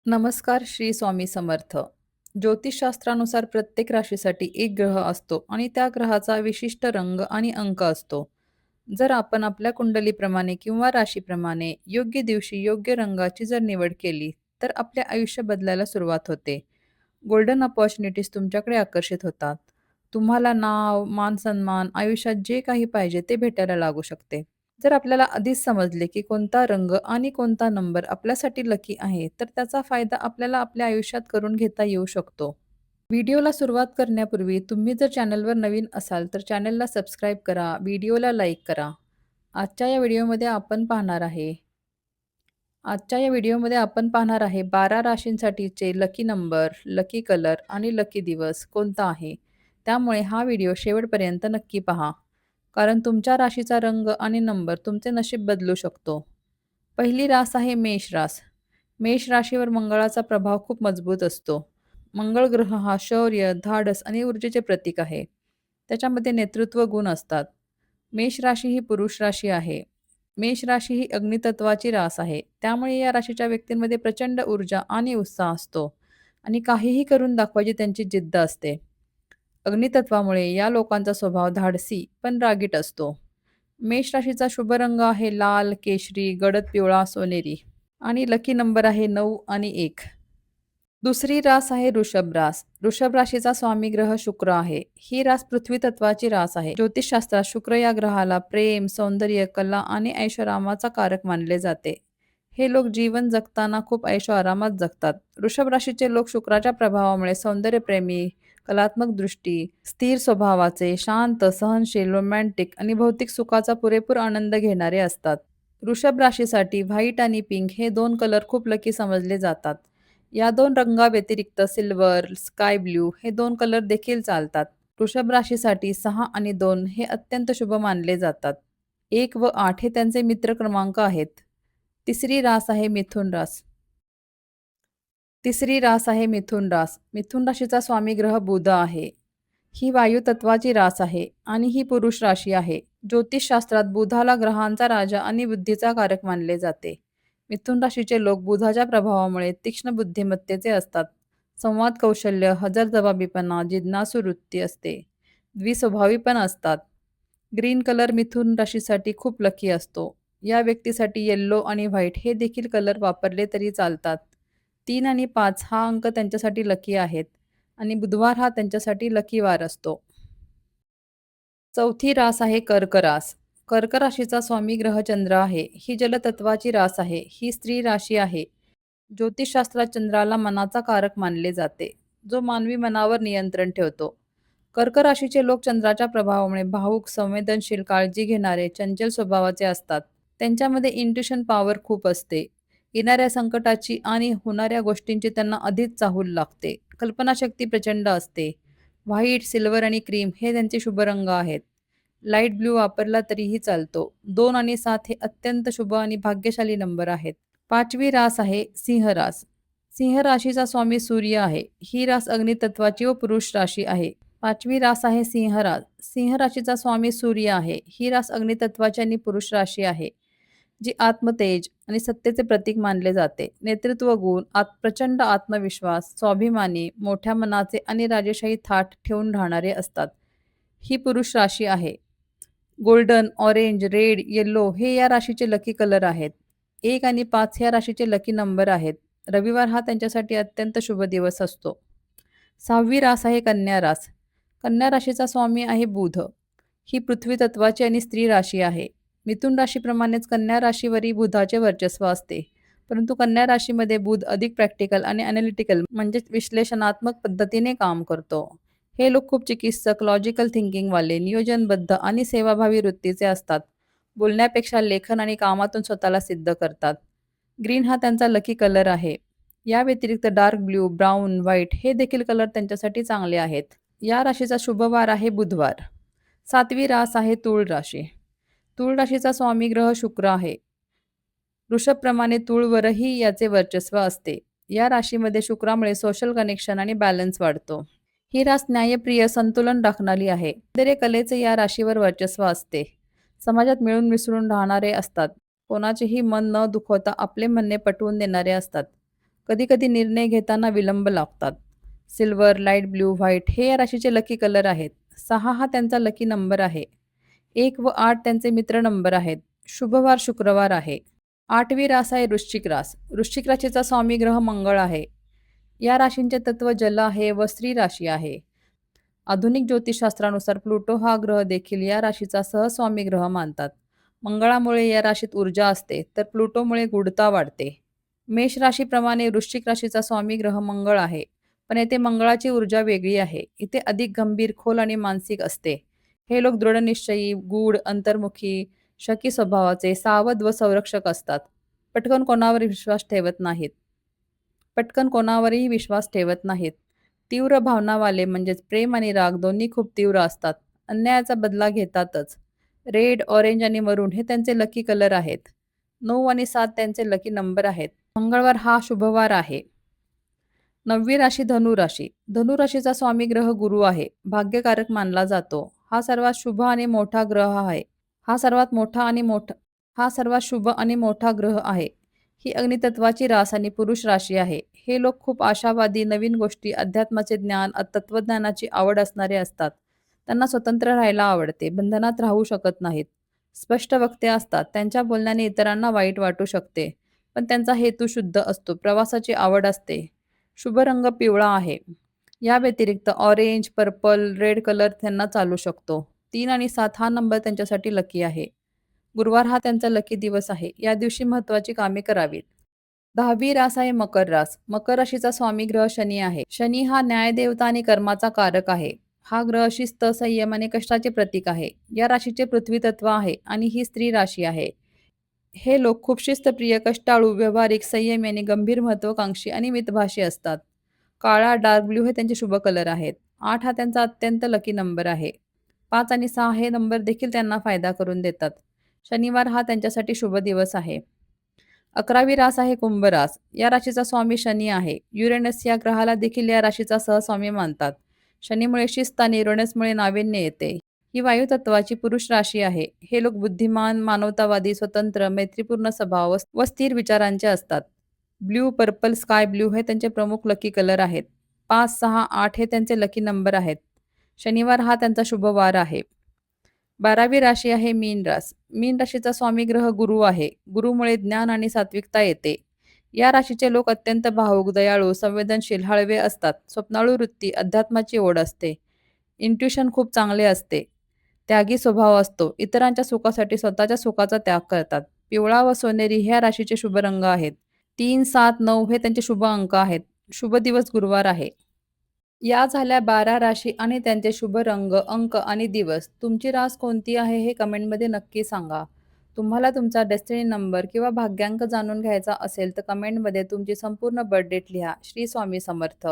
नमस्कार श्री स्वामी समर्थ. ज्योतिषशास्त्रानुसार प्रत्येक राशीसाठी एक ग्रह असतो आणि त्या ग्रहाचा विशिष्ट रंग आणि अंक असतो. जर आपण आपल्या कुंडलीप्रमाणे किंवा राशीप्रमाणे योग्य दिवशी योग्य रंगाची जर निवड केली, तर आपले आयुष्य बदलायला सुरुवात होते. गोल्डन अपॉर्च्युनिटीज तुमच्याकडे आकर्षित होतात. तुम्हाला नाव, मान-सन्मान, आयुष्यात जे काही पाहिजे ते भेटायला लागू शकते. जर आपल्याला आधीच समजले की कोणता रंग आणि कोणता नंबर आपल्यासाठी लकी आहे, तर त्याचा फायदा आपल्याला आपल्या आयुष्यात करून घेता येऊ शकतो. व्हिडिओला सुरुवात करण्यापूर्वी तुम्ही जर चॅनलवर नवीन असाल, तर चॅनलला सबस्क्राईब करा, व्हिडिओला लाईक करा. आजच्या या व्हिडिओमध्ये आपण पाहणार आहे आजच्या या व्हिडिओमध्ये आपण पाहणार आहे 12 राशींसाठीचे लकी नंबर, लकी कलर आणि लकी दिवस कोणता आहे. त्यामुळे हा व्हिडिओ शेवटपर्यंत नक्की पहा. कारण तुमच्या राशीचा रंग आणि नंबर तुमचे नशीब बदलू शकतो. पहिली रास आहे मेष रास. मेष राशीवर मंगळाचा प्रभाव खूप मजबूत असतो. मंगळ ग्रह हा शौर्य, धाडस आणि ऊर्जेचे प्रतीक आहे. त्याच्यामध्ये नेतृत्व गुण असतात. मेष राशी ही पुरुष राशी आहे. मेष राशी ही अग्नितत्वाची रास आहे. त्यामुळे या राशीच्या व्यक्तींमध्ये प्रचंड ऊर्जा आणि उत्साह असतो आणि काहीही करून दाखवायची त्यांची जिद्द असते. अग्नितत्वामुळे या लोकांचा स्वभाव धाडसी पण रागीट असतो. मेष राशीचा शुभ रंग आहे लाल, केशरी, गडद पिवळा, सोनेरी आणि लकी नंबर आहे 9 आणि 1. दुसरी रास आहे वृषभ रास. वृषभ राशीचा स्वामी ग्रह शुक्र आहे. ही रास पृथ्वी तत्वाची रास आहे. ज्योतिषशास्त्रात शुक्र या ग्रहाला प्रेम, सौंदर्य, कला आणि ऐशोआरामाचा कारक मानले जाते. हे लोक जीवन जगताना खूप ऐशोआरामात जगतात. वृषभ राशीचे लोक शुक्राच्या प्रभावामुळे सौंदर्यप्रेमी, कलात्मक दृष्टी, स्थिर स्वभावाचे, शांत, सहनशील, रोमॅन्टिक आणि भौतिक सुखाचा पुरेपूर आनंद घेणारे असतात. वृषभ राशीसाठी व्हाईट आणि पिंक हे दोन कलर खूप लकी समजले जातात. या दोन रंगाव्यतिरिक्त सिल्वर, स्काय ब्लू हे दोन कलर देखील चालतात. वृषभ राशीसाठी 6 आणि 2 हे अत्यंत शुभ मानले जातात. 1 व 8 हे त्यांचे मित्र क्रमांक आहेत. तिसरी रास आहे मिथुन रास. तिसरी रास आहे मिथुन रास. मिथुन राशीचा स्वामी ग्रह बुध आहे. ही वायू तत्वाची रास आहे आणि ही पुरुष राशी आहे. ज्योतिषशास्त्रात बुधाला ग्रहांचा राजा आणि बुद्धीचा कारक मानले जाते. मिथुन राशीचे लोक बुधाच्या प्रभावामुळे तीक्ष्ण बुद्धिमत्तेचे असतात. संवाद कौशल्य, हजरजबाबीपणा, जिज्ञासू वृत्ती असते. द्विस्वभावी पण असतात. ग्रीन कलर मिथुन राशीसाठी खूप लकी असतो. या व्यक्तीसाठी येल्लो आणि व्हाईट हे देखील कलर वापरले तरी चालतात. 3 आणि 5 हा अंक त्यांच्यासाठी लकी आहेत आणि बुधवार हा त्यांच्यासाठी लकी वार असतो. चौथी रास आहे कर्क रास. कर्क राशीचा स्वामी ग्रह चंद्र आहे. ही जलतत्वाची रास आहे. ही स्त्री राशी आहे. ज्योतिषशास्त्रात चंद्राला मनाचा कारक मानले जाते, जो मानवी मनावर नियंत्रण ठेवतो. कर्क राशीचे लोक चंद्राच्या प्रभावामुळे भावुक, संवेदनशील, काळजी घेणारे, चंचल स्वभावाचे असतात. त्यांच्यामध्ये इंट्युशन पॉवर खूप असते. येणाऱ्या संकटाची आणि होणाऱ्या गोष्टींची त्यांना आधीच चाहूल लागते. कल्पनाशक्ती प्रचंड असते. व्हाईट, सिल्वर आणि क्रीम हे त्यांचे शुभ रंग आहेत. लाईट ब्लू वापरला तरीही चालतो. 2 आणि 7 हे अत्यंत शुभ आणि भाग्यशाली नंबर आहेत. 5वी रास आहे सिंह रास. सिंह राशीचा स्वामी सूर्य आहे. ही रास अग्नितत्वाची व पुरुष राशी आहे. 5वी रास आहे सिंह रास. सिंह राशीचा स्वामी सूर्य आहे. ही रास अग्नितत्वाची आणि पुरुष राशी आहे, जी आत्मतेज आणि सत्तेचे प्रतीक मानले जाते. नेतृत्व गुण, प्रचंड आत्मविश्वास, स्वाभिमानी, मोठ्या मनाचे आणि राजेशाही थाट ठेवून राहणारे असतात. ही पुरुष राशी आहे. गोल्डन, ऑरेंज, रेड, येल्लो हे या राशीचे लकी कलर आहेत. 1 आणि 5 ह्या राशीचे लकी नंबर आहेत. रविवार हा त्यांच्यासाठी अत्यंत शुभ दिवस असतो. 6वी रास आहे कन्या रास. कन्या राशीचा स्वामी आहे बुध. ही पृथ्वी तत्वाची आणि स्त्री राशी आहे. मिथुन राशीप्रमाणेच कन्या राशीवरही बुधाचे वर्चस्व असते. परंतु कन्या राशीमध्ये बुध अधिक प्रॅक्टिकल आणि ॲनालिटिकल म्हणजेच विश्लेषणात्मक पद्धतीने काम करतो. हे लोक खूप चिकित्सक, लॉजिकल थिंकिंगवाले, नियोजनबद्ध आणि सेवाभावी वृत्तीचे असतात. बोलण्यापेक्षा लेखन आणि कामातून स्वतःला सिद्ध करतात. ग्रीन हा त्यांचा लकी कलर आहे. या व्यतिरिक्त डार्क ब्ल्यू, ब्राऊन, व्हाईट हे देखील कलर त्यांच्यासाठी चांगले आहेत. या राशीचा शुभवार आहे बुधवार. 7वी रास आहे तूळ राशी. तूळ राशीचा स्वामी ग्रह शुक्र आहे. वृषभप्रमाणे तूळवरही याचे वर्चस्व असते. या राशीमध्ये शुक्रामुळे सोशल कनेक्शन आणि बॅलन्स वाढतो. ही रास न्यायप्रिय, संतुलन राखणारी आहे. सौंदर्य कलेचे या राशीवर वर्चस्व असते. समाजात मिळून मिसळून राहणारे असतात. कोणाचेही मन न दुखवता आपले म्हणणे पटवून देणारे असतात. कधी-कधी निर्णय घेताना विलंब लागतात. सिल्वर, लाईट ब्लू, व्हाईट हे या राशीचे लकी कलर आहेत. 6 हा त्यांचा लकी नंबर आहे. 1 व 8 त्यांचे मित्र नंबर आहेत. शुभवार शुक्रवार आहे. 8वी रास आहे वृश्चिक रास. वृश्चिक राशीचा स्वामी ग्रह मंगळ आहे. या राशींचे तत्व जल आहे व स्त्री राशी आहे. आधुनिक ज्योतिषशास्त्रानुसार प्लुटो हा ग्रह देखील या राशीचा सहस्वामी ग्रह मानतात. मंगळामुळे या राशीत ऊर्जा असते, तर प्लुटोमुळे गूढता वाढते. मेष राशीप्रमाणे वृश्चिक राशीचा स्वामी ग्रह मंगळ आहे, पण येथे मंगळाची ऊर्जा वेगळी आहे. इथे अधिक गंभीर, खोल आणि मानसिक असते. हे लोक दृढनिश्चयी, गूढ, अंतर्मुखी, शकी स्वभावाचे, सावध व संरक्षक असतात. पटकन कोणावर विश्वास ठेवत नाहीत. पटकन कोणावरही विश्वास ठेवत नाहीत. तीव्र भावनावाले म्हणजेच प्रेम आणि राग दोन्ही खूप तीव्र असतात. अन्यायाचा बदला घेतातच. रेड, ऑरेंज आणि मरून हे त्यांचे लकी कलर आहेत. 9 आणि 7 त्यांचे लकी नंबर आहेत. मंगळवार हा शुभवार आहे. 9वी राशी धनु राशी. धनु राशीचा स्वामी ग्रह गुरु आहे. भाग्यकारक मानला जातो. हा सर्वात शुभ आणि मोठा ग्रह आहे. हा सर्वात शुभ आणि मोठा ग्रह आहे. ही अग्नितत्वाची रास आणि पुरुष राशी आहे. हे लोक खूप आशावादी, नवीन गोष्टी, अध्यात्माचे ज्ञान, तत्वज्ञानाची आवड असणारे असतात. त्यांना स्वतंत्र राहायला आवडते, बंधनात राहू शकत नाहीत. स्पष्ट वक्ते असतात. त्यांच्या बोलण्याने इतरांना वाईट वाटू शकते, पण त्यांचा हेतू शुद्ध असतो. प्रवासाची आवड असते. शुभ रंग पिवळा आहे. या व्यतिरिक्त ऑरेंज, पर्पल, रेड कलर त्यांना चालू शकतो. 3 आणि 7 हा नंबर त्यांच्यासाठी लकी आहे. गुरुवार हा त्यांचा लकी दिवस आहे. या दिवशी महत्त्वाची कामे करावीत. 10वी रास आहे मकर रास. मकर राशीचा स्वामी ग्रह शनी आहे. शनी हा न्यायदेवता आणि कर्माचा कारक आहे. हा ग्रह शिस्त, संयम आणि कष्टाचे प्रतीक आहे. या राशीचे पृथ्वी तत्व आहे आणि ही स्त्री राशी आहे. हे लोक खूप शिस्तप्रिय, कष्टाळू, व्यावहारिक, संयमी आणि गंभीर, महत्त्वाकांक्षी आणि मितभाषी असतात. काळा, डार्क ब्ल्यू हे त्यांचे शुभ कलर आहेत. 8 हा त्यांचा अत्यंत लकी नंबर आहे. 5 आणि 6 हे नंबर देखील त्यांना फायदा करून देतात. शनिवार हा त्यांच्यासाठी शुभ दिवस आहे. 11वी रास आहे कुंभ रास. या राशीचा स्वामी शनी आहे. युरेनस या ग्रहाला देखील या राशीचा सहस्वामी मानतात. शनीमुळे शिस्त आणि युरेनसमुळे नाविन्य येते. ही वायुतत्वाची पुरुष राशी आहे. हे लोक बुद्धिमान, मानवतावादी, स्वतंत्र, मैत्रीपूर्ण स्वभाव व स्थिर विचारांचे असतात. ब्ल्यू, पर्पल, स्काय ब्ल्यू हे त्यांचे प्रमुख लकी कलर आहेत. 5, 6, 8 हे त्यांचे लकी नंबर आहेत. शनिवार हा त्यांचा शुभ वार आहे. 12वी राशी आहे मीन रास. मीन राशीचा स्वामी ग्रह गुरु आहे. गुरुमुळे ज्ञान आणि सात्विकता येते. या राशीचे लोक अत्यंत भावुक, दयाळू, संवेदनशील, हळवे असतात. स्वप्नाळू वृत्ती, अध्यात्माची ओढ असते. इंट्युशन खूप चांगले असते. त्यागी स्वभाव असतो. इतरांच्या सुखासाठी स्वतःच्या सुखाचा त्याग करतात. पिवळा व सोनेरी ह्या राशीचे शुभ रंग आहेत. 3, 7, 9 हे त्यांचे शुभ अंक आहेत. शुभ दिवस गुरुवार आहे. या झाल्या 12 राशी आणि त्यांचे शुभ रंग, अंक आणि दिवस. तुमची रास कोणती आहे हे कमेंटमध्ये नक्की सांगा. तुम्हाला तुमचा डेस्टिनी नंबर किंवा भाग्यांक जाणून घ्यायचा असेल तर कमेंटमध्ये तुमची संपूर्ण बर्थ डेट लिहा. श्री स्वामी समर्थ.